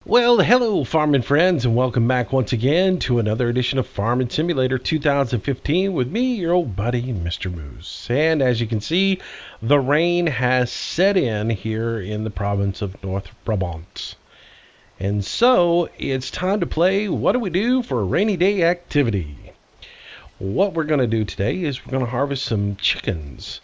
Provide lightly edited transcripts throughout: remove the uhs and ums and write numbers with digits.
Well, hello farming friends, and welcome back once again to another edition of Farming Simulator 2015 with me, your old buddy, Mistermoose. And as you can see, the rain has set in here in the province of North Brabant. And so, it's time to play What Do We Do for a Rainy Day Activity. What we're going to do today is we're going to harvest some chickens.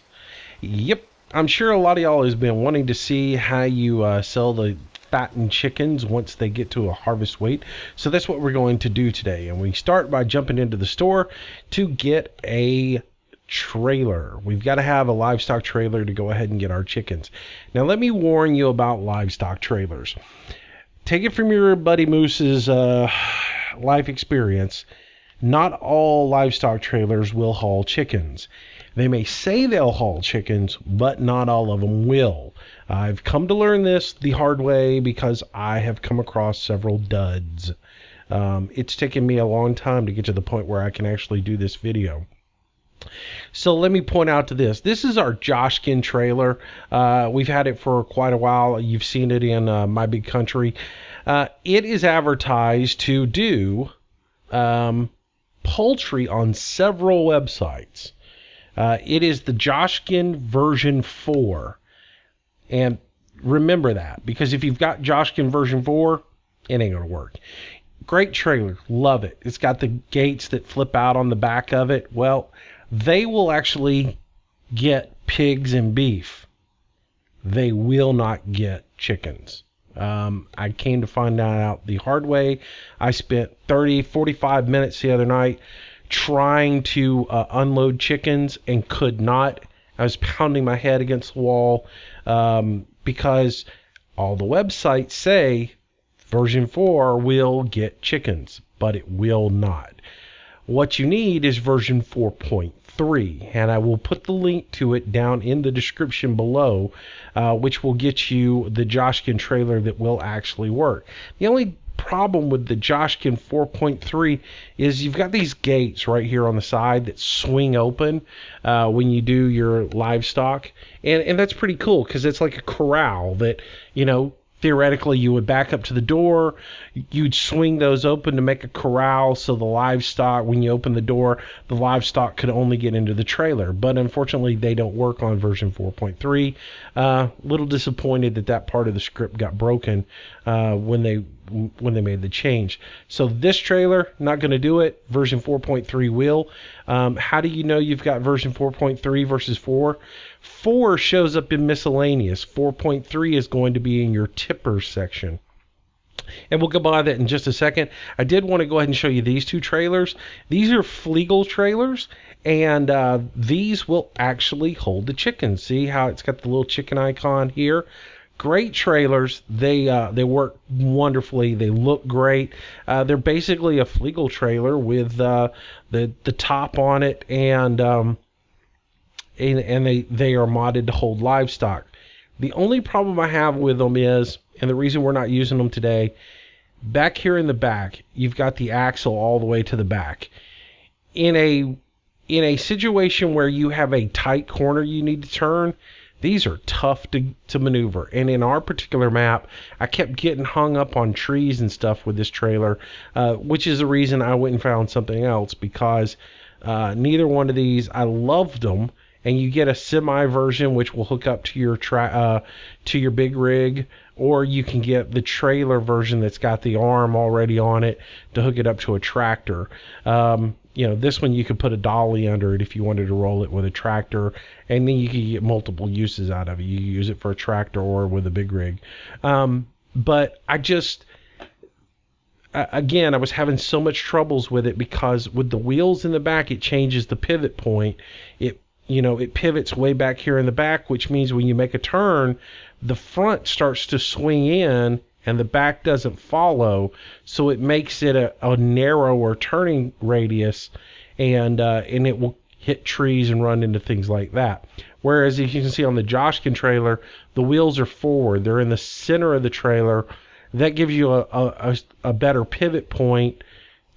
Yep, I'm sure a lot of y'all has been wanting to see how you sell the fattened chickens once they get to a harvest weight. So that's what we're going to do today. And we start by jumping into the store to get a trailer. We've got to have a livestock trailer to go ahead and get our chickens. Now let me warn you about livestock trailers. Take it from your buddy Moose's life experience. Not all livestock trailers will haul chickens. They may say they'll haul chickens, but not all of them will. I've come to learn this the hard way because I have come across several duds. It's taken me a long time to get to the point where I can actually do this video. So let me point out to this. This is our Joshkin trailer. We've had it for quite a while. You've seen it in My Big Country. It is advertised to do poultry on several websites. It is the Joshkin version 4. And remember that, because if you've got Joshkin version 4, it ain't going to work. Great trailer. Love it. It's got the gates that flip out on the back of it. Well, they will actually get pigs and beef. They will not get chickens. I came to find that out the hard way. I spent 45 minutes the other night trying to unload chickens and could not. I was pounding my head against the wall because all the websites say version 4 will get chickens, but it will not. What you need is version 4.3, and I will put the link to it down in the description below, which will get you the Joshkin trailer that will actually work. The only problem with the Joshkin 4.3 is you've got these gates right here on the side that swing open when you do your livestock, and that's pretty cool because it's like a corral that, theoretically you would back up to the door, you'd swing those open to make a corral so the livestock, when you open the door, the livestock could only get into the trailer. But unfortunately they don't work on version 4.3. Little disappointed that part of the script got broken when they made the change. So this trailer, not going to do it. Version 4.3 will. How do you know you've got version 4.3 versus 4? 4 shows up in miscellaneous. 4.3 is going to be in your tipper section. And we'll go by that in just a second. I did want to go ahead and show you these two trailers. These are Fliegl trailers, and these will actually hold the chickens. See how it's got the little chicken icon here? Great trailers. They work wonderfully. They look great. They're basically a Fliegl trailer with the top on it, and they are modded to hold livestock. The only problem I have with them is, and the reason we're not using them today, back here in the back, you've got the axle all the way to the back. In a situation where you have a tight corner you need to turn, these are tough to maneuver. And in our particular map, I kept getting hung up on trees and stuff with this trailer, which is the reason I went and found something else, because neither one of these, I loved them. And you get a semi version which will hook up to your big rig, or you can get the trailer version that's got the arm already on it to hook it up to a tractor. This one you could put a dolly under it if you wanted to roll it with a tractor, and then you could get multiple uses out of it. You can use it for a tractor or with a big rig. But I just, again, I was having so much troubles with it because with the wheels in the back, it changes the pivot point. It pivots way back here in the back, which means when you make a turn, the front starts to swing in and the back doesn't follow. So it makes it a narrower turning radius, and it will hit trees and run into things like that. Whereas if you can see on the Joshkin trailer, the wheels are forward. They're in the center of the trailer. That gives you a better pivot point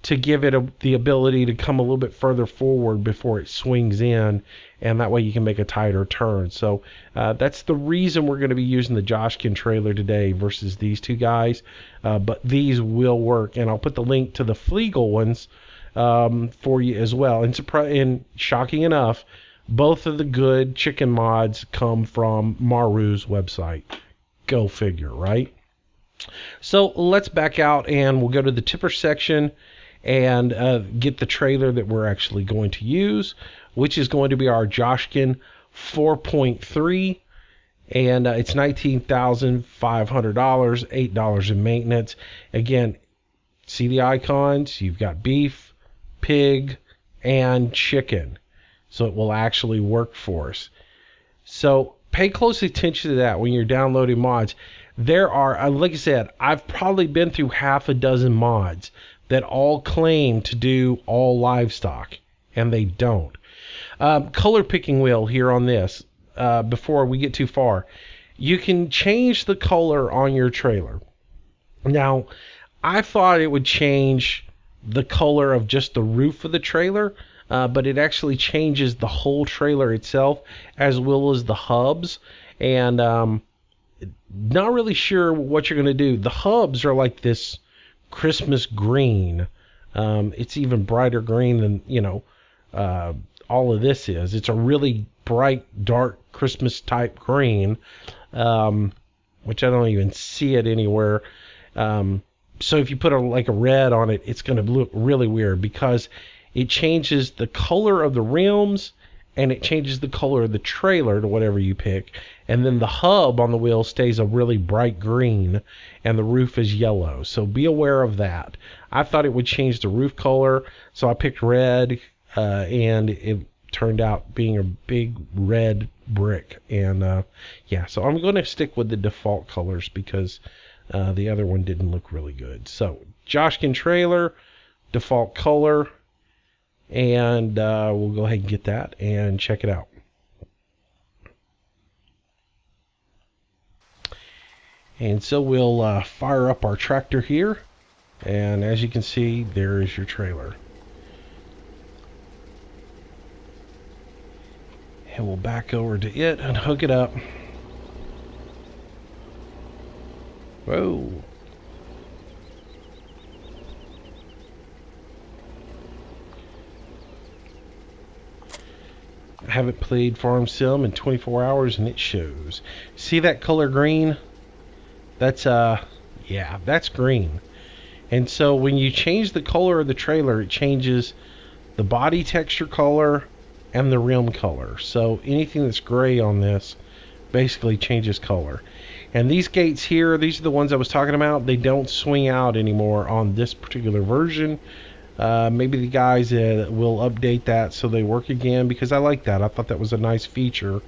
to give it the ability to come a little bit further forward before it swings in, and that way you can make a tighter turn. So that's the reason we're going to be using the Joshkin trailer today versus these two guys, but these will work, and I'll put the link to the Fliegl ones for you as well. And shocking enough, both of the good chicken mods come from Maru's website. Go figure, right? So let's back out and we'll go to the tipper section and get the trailer that we're actually going to use, which is going to be our Joshkin 4.3, and it's $19,500, $8 in maintenance. Again, see the icons? You've got beef, pig, and chicken, so it will actually work for us. So pay close attention to that when you're downloading mods. There are, like I said, I've probably been through half a dozen mods that all claim to do all livestock, and they don't. Color picking wheel here on this, before we get too far. You can change the color on your trailer. Now, I thought it would change the color of just the roof of the trailer, but it actually changes the whole trailer itself, as well as the hubs, and not really sure what you're going to do. The hubs are like this Christmas green. It's even brighter green than, all of this is. It's a really bright, dark Christmas type green, which I don't even see it anywhere. So if you put a red on it, it's going to look really weird because it changes the color of the rims and it changes the color of the trailer to whatever you pick. And then the hub on the wheel stays a really bright green and the roof is yellow. So be aware of that. I thought it would change the roof color, so I picked red, and it turned out being a big red brick. And yeah, so I'm going to stick with the default colors because the other one didn't look really good. So Joshkin trailer, default color, and we'll go ahead and get that and check it out. And so we'll fire up our tractor here, and as you can see, there is your trailer. And we'll back over to it and hook it up. Whoa. I haven't played Farm Sim in 24 hours and it shows. See that color green? That's yeah, that's green. And so when you change the color of the trailer, it changes the body texture color and the rim color. So anything that's gray on this basically changes color. And these gates here, these are the ones I was talking about. They don't swing out anymore on this particular version. Maybe the guys will update that so they work again, because I like that. I thought that was a nice feature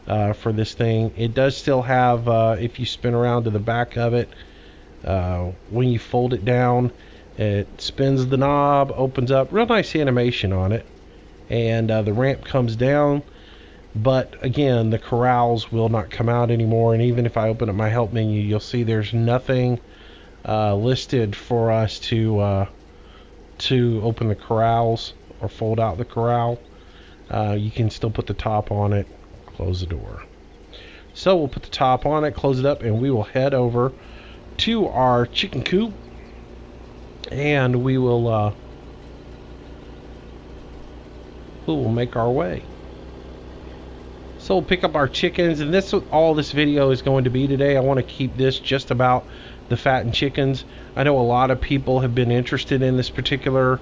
for this thing. It does still have, if you spin around to the back of it, when you fold it down, it spins the knob, opens up. Real nice animation on it. And the ramp comes down. But again, the corrals will not come out anymore. And even if I open up my help menu, you'll see there's nothing listed for us to open the corrals or fold out the corral. You can still put the top on it, close the door. So we'll put the top on it, close it up, and we will head over to our chicken coop, and we will make our way. So we'll pick up our chickens, and this all this video is going to be today. I want to keep this just about the fattened chickens. I know a lot of people have been interested in this particular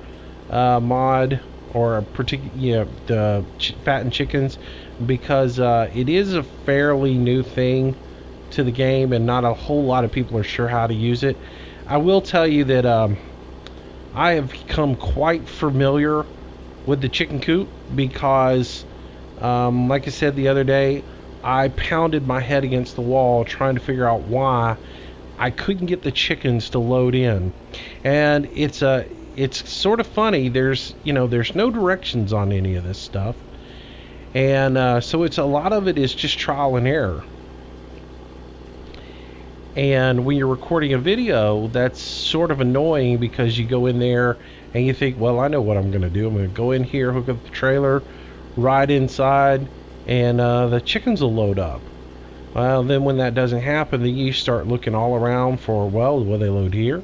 mod, or the fattened chickens, because it is a fairly new thing to the game, and not a whole lot of people are sure how to use it. I will tell you that I have become quite familiar with the chicken coop because, like I said the other day, I pounded my head against the wall trying to figure out why I couldn't get the chickens to load in. And it's sort of funny. There's no directions on any of this stuff, and so it's a lot of it is just trial and error. And when you're recording a video, that's sort of annoying because you go in there and you think, well, I know what I'm going to do. I'm going to go in here, hook up the trailer, ride inside, and the chickens will load up. Well, then when that doesn't happen, then you start looking all around for, well, will they load here?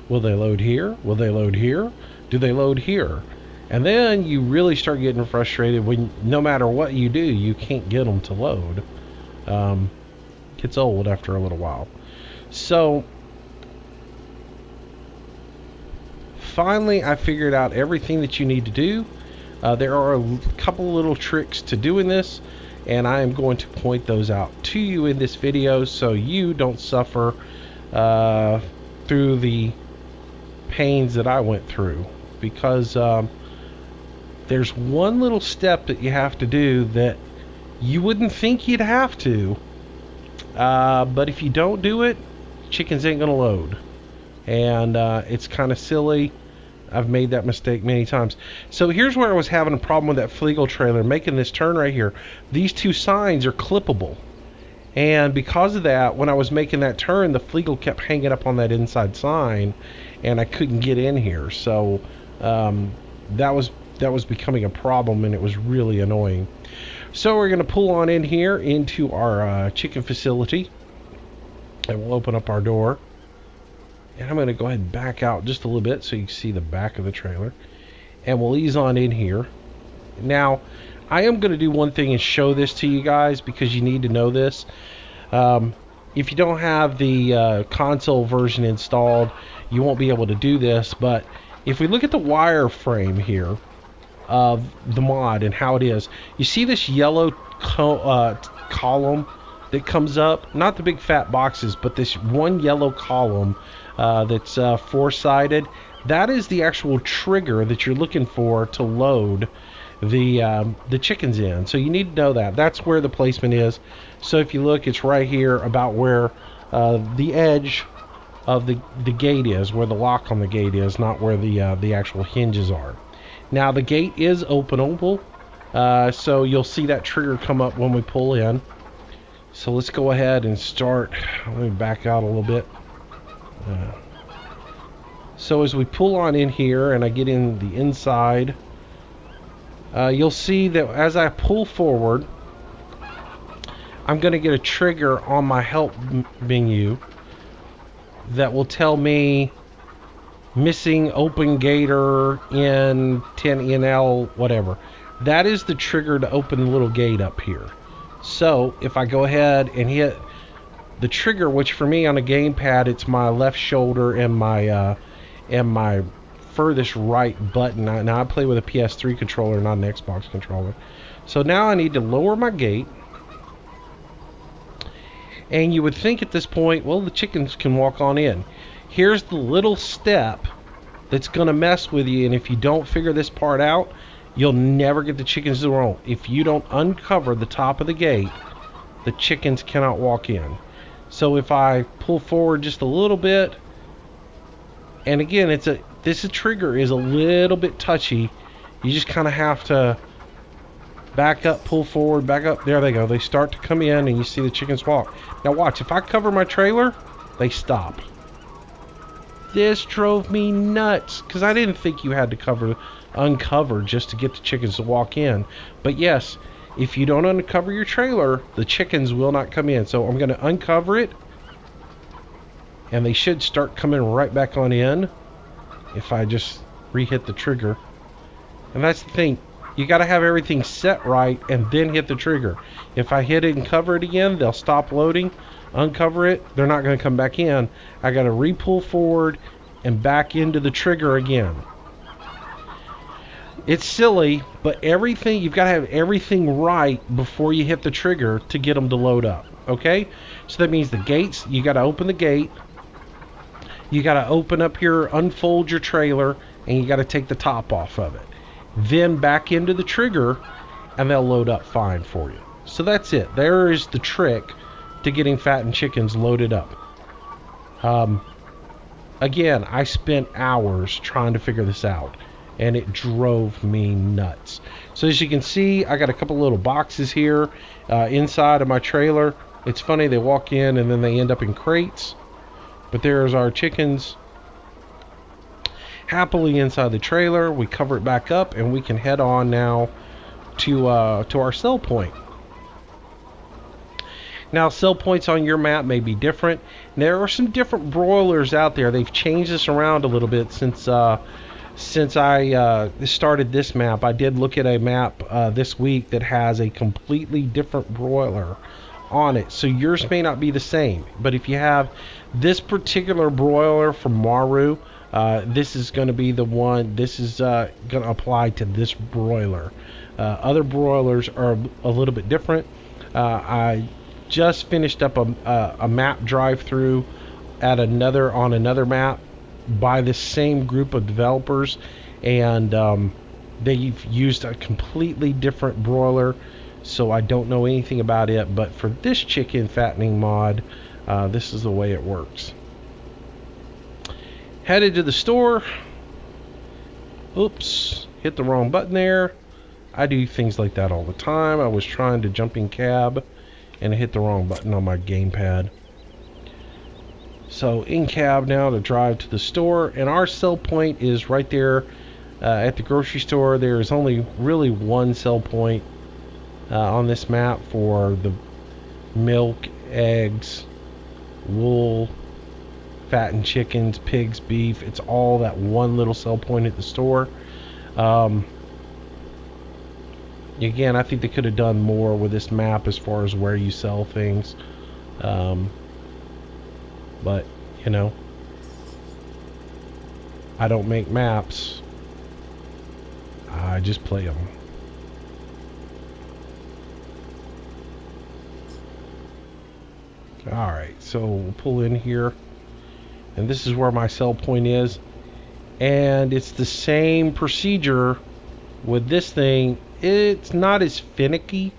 Will they load here? Will they load here? Do they load here? And then you really start getting frustrated when no matter what you do, you can't get them to load. Gets old after a little while. So finally, I figured out everything that you need to do. There are a couple little tricks to doing this, and I am going to point those out to you in this video so you don't suffer through the pains that I went through. Because there's one little step that you have to do that you wouldn't think you'd have to, but if you don't do it, chickens ain't gonna load. And it's kind of silly. I've made that mistake many times. So here's where I was having a problem with that Fliegl trailer, making this turn right here. These two signs are clippable, and because of that, when I was making that turn, the Fliegl kept hanging up on that inside sign, and I couldn't get in here. So that was becoming a problem, and it was really annoying. So we're going to pull on in here into our chicken facility, and we'll open up our door. And I'm going to go ahead and back out just a little bit so you can see the back of the trailer. And we'll ease on in here. Now, I am going to do one thing and show this to you guys because you need to know this. If you don't have the console version installed, you won't be able to do this. But if we look at the wireframe here of the mod and how it is, you see this yellow column that comes up? Not the big fat boxes, but this one yellow column that's four-sided. That is the actual trigger that you're looking for to load the chickens in. So you need to know that. That's where the placement is. So if you look, it's right here about where the edge of the gate is, where the lock on the gate is, not where the actual hinges are. Now the gate is openable, so you'll see that trigger come up when we pull in. So let's go ahead and start. Let me back out a little bit. So as we pull on in here and I get in the inside, you'll see that as I pull forward, I'm going to get a trigger on my help menu that will tell me missing open gator in 10NL whatever. That is the trigger to open the little gate up here. So if I go ahead and hit the trigger, which for me on a gamepad it's my left shoulder and my furthest right button. Now I play with a PS3 controller, not an Xbox controller. So now I need to lower my gate. And you would think at this point, well, the chickens can walk on in. Here's the little step that's going to mess with you, and if you don't figure this part out, you'll never get the chickens to roll. If you don't uncover the top of the gate, the chickens cannot walk in. So if I pull forward just a little bit, and again, this trigger is a little bit touchy. You just kind of have to back up, pull forward, back up. There they go. They start to come in, and you see the chickens walk. Now watch. If I cover my trailer, they stop. This drove me nuts because I didn't think you had to uncover just to get the chickens to walk in. But yes, if you don't uncover your trailer, the chickens will not come in. So I'm going to uncover it, and they should start coming right back on in if I just re-hit the trigger. And that's the thing. You got to have everything set right and then hit the trigger. If I hit it and cover it again, they'll stop loading. Uncover it, they're not going to come back in. I got to re-pull forward and back into the trigger again. It's silly, but you've got to have everything right before you hit the trigger to get them to load up. Okay? So that means the gates, you got to open the gate. You got to unfold your trailer, and you got to take the top off of it. Then back into the trigger, and they'll load up fine for you. So that's it. There is the trick to getting fattened chickens loaded up. Again, I spent hours trying to figure this out, and it drove me nuts. So as you can see, I got a couple little boxes here inside of my trailer. It's funny, they walk in and then they end up in crates. But there's our chickens happily inside the trailer. We cover it back up, and we can head on now to our sell point. Now, sell points on your map may be different. There are some different broilers out there. They've changed this around a little bit since I started this map. I did look at a map this week that has a completely different broiler on it. So yours may not be the same. But if you have this particular broiler from Maru, this is going to be the one. This is going to apply to this broiler. Other broilers are a little bit different. I just finished up a map drive-through at on another map by the same group of developers, and they've used a completely different broiler, so I don't know anything about it. But for this chicken fattening mod, this is the way it works. Headed to the store. Oops, hit the wrong button there. I do things like that all the time. I was trying to jump in cab and I hit the wrong button on my gamepad. So in cab now to drive to the store, and our sell point is right there at the grocery store. There is only really one sell point on this map for the milk, eggs, wool, fattened chickens, pigs, beef. It's all that one little sell point at the store. Again, I think they could have done more with this map as far as where you sell things. But, you know, I don't make maps. I just play them. Alright, so we'll pull in here. And this is where my sell point is. And it's the same procedure with this thing. It's not as finicky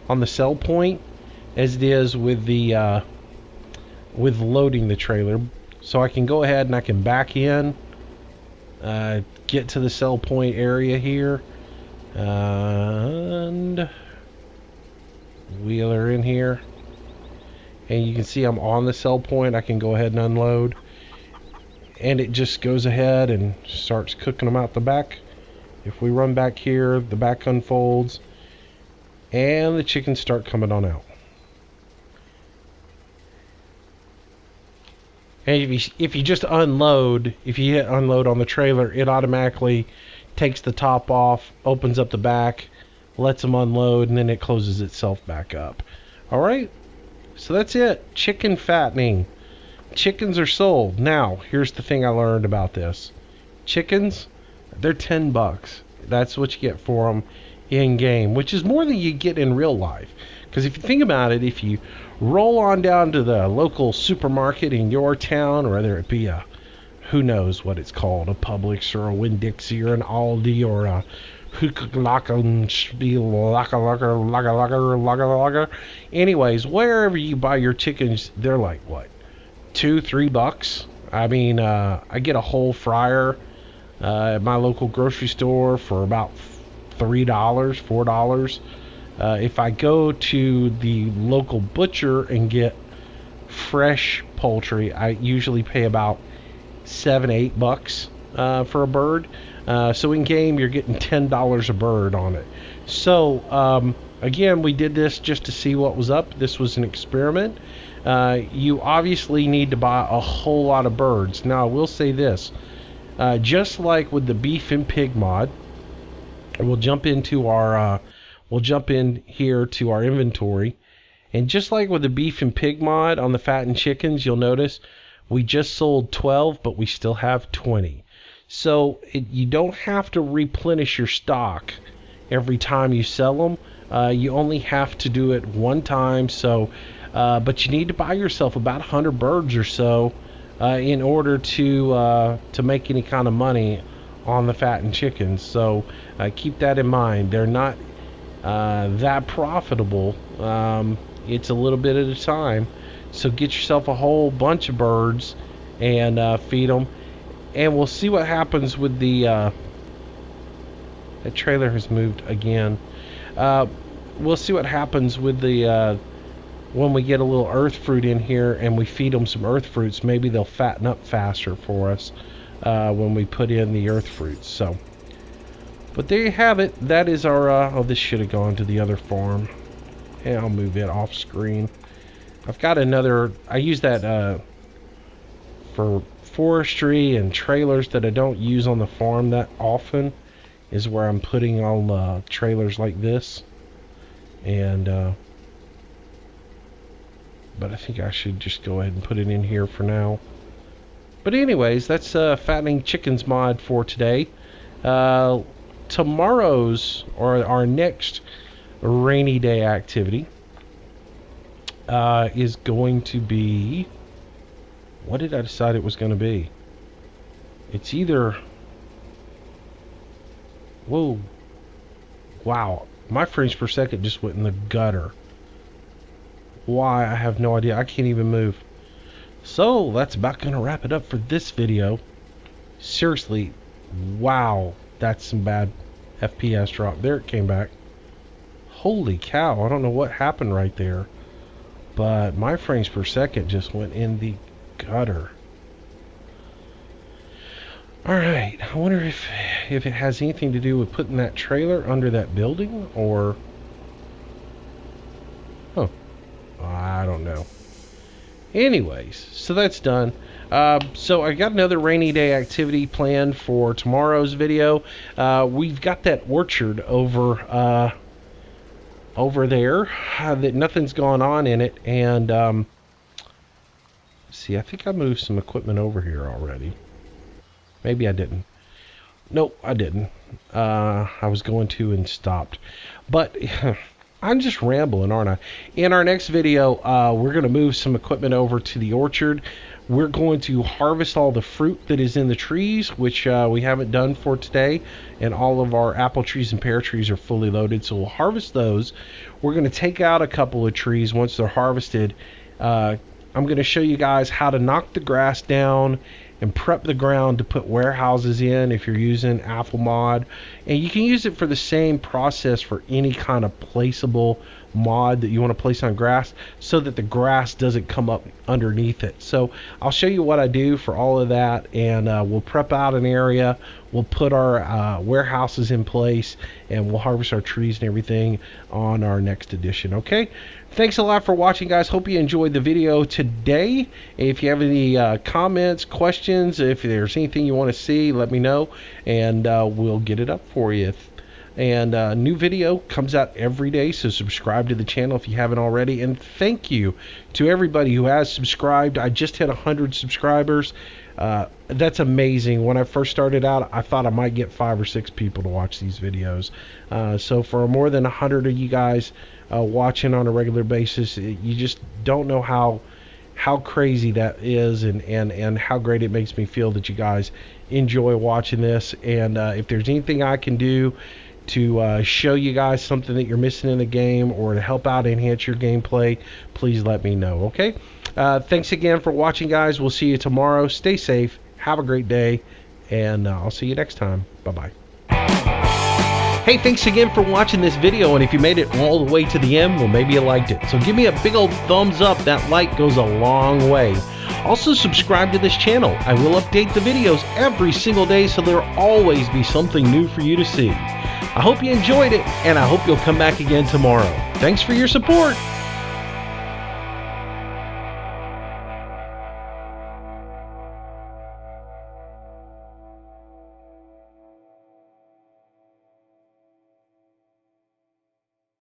on the sell point as it is with the with loading the trailer. So I can go ahead and I can back in, get to the sell point area here, and wheel her in here. And you can see I'm on the sell point. I can go ahead and unload, and it just goes ahead and starts cooking them out the back. If we run back here, the back unfolds, and the chickens start coming on out. And if you just unload, if you hit unload on the trailer, it automatically takes the top off, opens up the back, lets them unload, and then it closes itself back up. Alright, so that's it. Chicken fattening. Chickens are sold. Now, here's the thing I learned about this. Chickens, they're $10. That's what you get for them in game, which is more than you get in real life. Because if you think about it, if you roll on down to the local supermarket in your town, whether it be a, who knows what it's called, a Publix or a Winn-Dixie or an Aldi or a anyways, wherever you buy your chickens, they're like what, $2-3? I mean, I get a whole fryer at my local grocery store for about $3, $4. If I go to the local butcher and get fresh poultry, I usually pay about $7-8 for a bird. So in game, you're getting $10 a bird on it. So again, we did this just to see what was up. This was an experiment. You obviously need to buy a whole lot of birds. Now, I will say this. Just like with the beef and pig mod, we'll jump into our we'll jump in here to our inventory, and just like with the beef and pig mod on the fattened chickens, you'll notice we just sold 12, but we still have 20. So you don't have to replenish your stock every time you sell them. You only have to do it one time. So but you need to buy yourself about 100 birds or so in order to make any kind of money on the fattened chickens. So keep that in mind. They're not that profitable. It's a little bit at a time. So get yourself a whole bunch of birds and feed them. And we'll see what happens with the... that trailer has moved again. We'll see what happens with the when we get a little earth fruit in here and we feed them some earth fruits, maybe they'll fatten up faster for us when we put in the earth fruits. So, but there you have it. That is our, oh, this should have gone to the other farm. Yeah, I'll move it off screen. I've got another, I use that for forestry and trailers that I don't use on the farm that often, is where I'm putting on trailers like this. And, but I think I should just go ahead and put it in here for now. But anyways, that's Fattening Chickens mod for today. Tomorrow's, or our next rainy day activity is going to be, what did I decide it was going to be? It's either, whoa, wow, my frames per second just went in the gutter. Why, I have no idea. I can't even move. So that's about going to wrap it up for this video. Seriously, wow, that's some bad FPS drop. There it came back. Holy cow, I don't know what happened right there, but my frames per second just went in the gutter. Alright, I wonder if it has anything to do with putting that trailer under that building, or, oh, I don't know. Anyways, so that's done. So I got another rainy day activity planned for tomorrow's video. We've got that orchard over there that nothing's gone on in it, and see, I think I moved some equipment over here already. Maybe I didn't. Nope, I didn't. I was going to and stopped. But I'm just rambling, aren't I? In our next video, we're going to move some equipment over to the orchard. We're going to harvest all the fruit that is in the trees, which we haven't done for today. And all of our apple trees and pear trees are fully loaded, so we'll harvest those. We're going to take out a couple of trees once they're harvested. I'm going to show you guys how to knock the grass down and prep the ground to put warehouses in if you're using apple mod. And you can use it for the same process for any kind of placeable mod that you want to place on grass, so that the grass doesn't come up underneath it. So I'll show you what I do for all of that, and we'll prep out an area, we'll put our warehouses in place, and we'll harvest our trees and everything on our next edition. Okay, thanks a lot for watching, guys. Hope you enjoyed the video today. If you have any comments, questions, if there's anything you want to see, let me know, and we'll get it up for you. And new video comes out every day, so subscribe to the channel if you haven't already. And thank you to everybody who has subscribed. I just hit 100 subscribers. That's amazing. When I first started out, I thought I might get 5 or 6 people to watch these videos. So for more than 100 of you guys watching on a regular basis, you just don't know how crazy that is, and how great it makes me feel that you guys enjoy watching this. And if there's anything I can do to show you guys something that you're missing in the game, or to help out enhance your gameplay, please let me know. Okay, thanks again for watching, guys. We'll see you tomorrow. Stay safe, have a great day, and I'll see you next time. Bye bye. Hey, thanks again for watching this video, and if you made it all the way to the end, well, maybe you liked it. So give me a big old thumbs up. That like goes a long way. Also, subscribe to this channel. I will update the videos every single day, so there'll always be something new for you to see. I hope you enjoyed it, and I hope you'll come back again tomorrow. Thanks for your support.